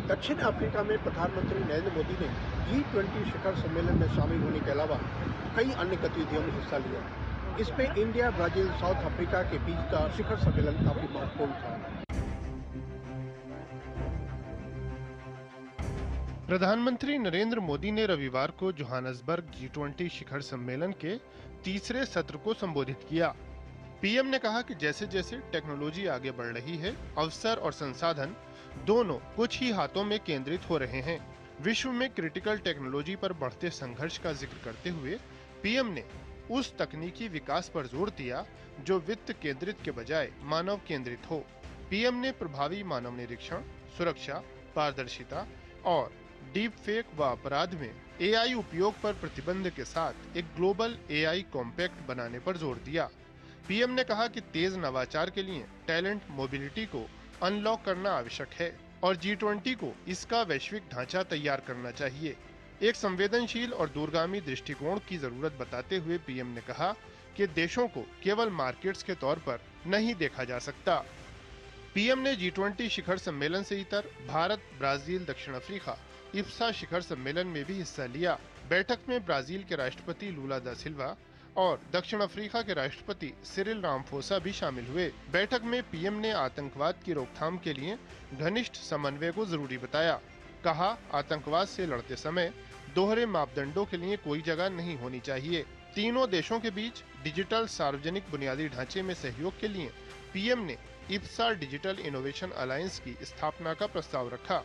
दक्षिण अफ्रीका में प्रधानमंत्री नरेंद्र मोदी ने G20 शिखर सम्मेलन में शामिल होने के अलावा कई अन्य गतिविधियों में हिस्सा लिया। इसमें इंडिया, ब्राजील, साउथ अफ्रीका के बीच का शिखर सम्मेलन काफी महत्वपूर्ण था। प्रधानमंत्री नरेंद्र मोदी ने रविवार को जोहान्सबर्ग G20 शिखर सम्मेलन के तीसरे सत्र को संबोधित किया। पीएम ने कहा कि जैसे जैसे टेक्नोलॉजी आगे बढ़ रही है, अवसर और संसाधन दोनों कुछ ही हाथों में केंद्रित हो रहे हैं। विश्व में क्रिटिकल टेक्नोलॉजी पर बढ़ते संघर्ष का जिक्र करते हुए पीएम ने उस तकनीकी विकास पर जोर दिया जो वित्त केंद्रित के बजाय मानव केंद्रित हो। पीएम ने प्रभावी मानव निरीक्षण, सुरक्षा, पारदर्शिता और डीप फेक व अपराध में एआई उपयोग पर प्रतिबंध के साथ एक ग्लोबल एआई कॉम्पैक्ट बनाने पर जोर दिया। पीएम ने कहा कि तेज नवाचार के लिए टैलेंट मोबिलिटी को अनलॉक करना आवश्यक है और G20 को इसका वैश्विक ढांचा तैयार करना चाहिए। एक संवेदनशील और दूरगामी दृष्टिकोण की जरूरत बताते हुए पीएम ने कहा कि देशों को केवल मार्केट्स के तौर पर नहीं देखा जा सकता। पीएम ने G20 शिखर सम्मेलन से इतर भारत, ब्राजील, दक्षिण अफ्रीका, इफ्सा शिखर सम्मेलन में भी हिस्सा लिया। बैठक में ब्राजील के राष्ट्रपति लूला दा सिल्वा और दक्षिण अफ्रीका के राष्ट्रपति सिरिल रामफोसा भी शामिल हुए। बैठक में पीएम ने आतंकवाद की रोकथाम के लिए घनिष्ठ समन्वय को जरूरी बताया। कहा, आतंकवाद से लड़ते समय दोहरे मापदंडों के लिए कोई जगह नहीं होनी चाहिए। तीनों देशों के बीच डिजिटल सार्वजनिक बुनियादी ढांचे में सहयोग के लिए पीएम ने इप्सा डिजिटल इनोवेशन अलायंस की स्थापना का प्रस्ताव रखा।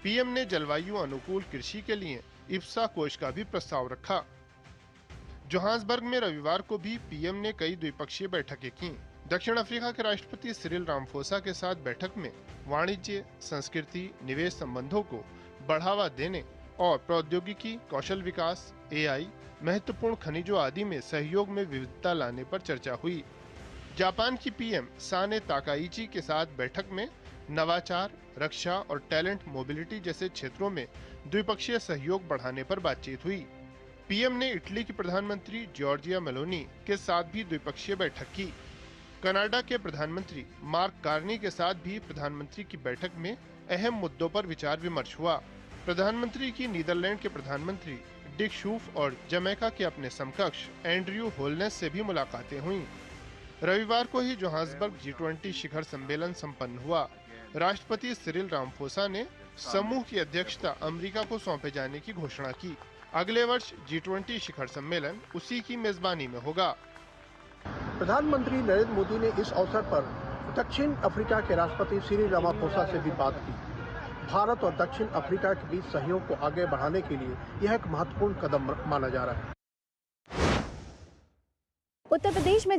पीएम ने जलवायु अनुकूल कृषि के लिए इप्सा कोष का भी प्रस्ताव रखा। जोहान्सबर्ग में रविवार को भी पीएम ने कई द्विपक्षीय बैठकें की। दक्षिण अफ्रीका के राष्ट्रपति सिरिल रामफोसा के साथ बैठक में वाणिज्य, संस्कृति, निवेश संबंधों को बढ़ावा देने और प्रौद्योगिकी, कौशल विकास, एआई, महत्वपूर्ण खनिजों आदि में सहयोग में विविधता लाने पर चर्चा हुई। जापान की पीएम साने ताकाइची के साथ बैठक में नवाचार, रक्षा और टैलेंट मोबिलिटी जैसे क्षेत्रों में द्विपक्षीय सहयोग बढ़ाने पर बातचीत हुई। पीएम ने इटली की प्रधानमंत्री जॉर्जिया मेलोनी के साथ भी द्विपक्षीय बैठक की। कनाडा के प्रधानमंत्री मार्क कार्नी के साथ भी प्रधानमंत्री की बैठक में अहम मुद्दों पर विचार विमर्श हुआ। प्रधानमंत्री की नीदरलैंड के प्रधानमंत्री डिक शूफ और जमैका के अपने समकक्ष एंड्रयू होलनेस से भी मुलाकातें हुईं। रविवार को ही जोहान्सबर्ग G20 शिखर सम्मेलन संपन्न हुआ। राष्ट्रपति सिरिल रामफोसा ने समूह की अध्यक्षता अमेरिका को सौंपे जाने की घोषणा की। अगले वर्ष G20 शिखर सम्मेलन उसी की मेजबानी में होगा। प्रधानमंत्री नरेंद्र मोदी ने इस अवसर पर दक्षिण अफ्रीका के राष्ट्रपति सिरिल रामाफोसा से भी बात की। भारत और दक्षिण अफ्रीका के बीच सहयोग को आगे बढ़ाने के लिए यह एक महत्वपूर्ण कदम माना जा रहा है। उत्तर प्रदेश में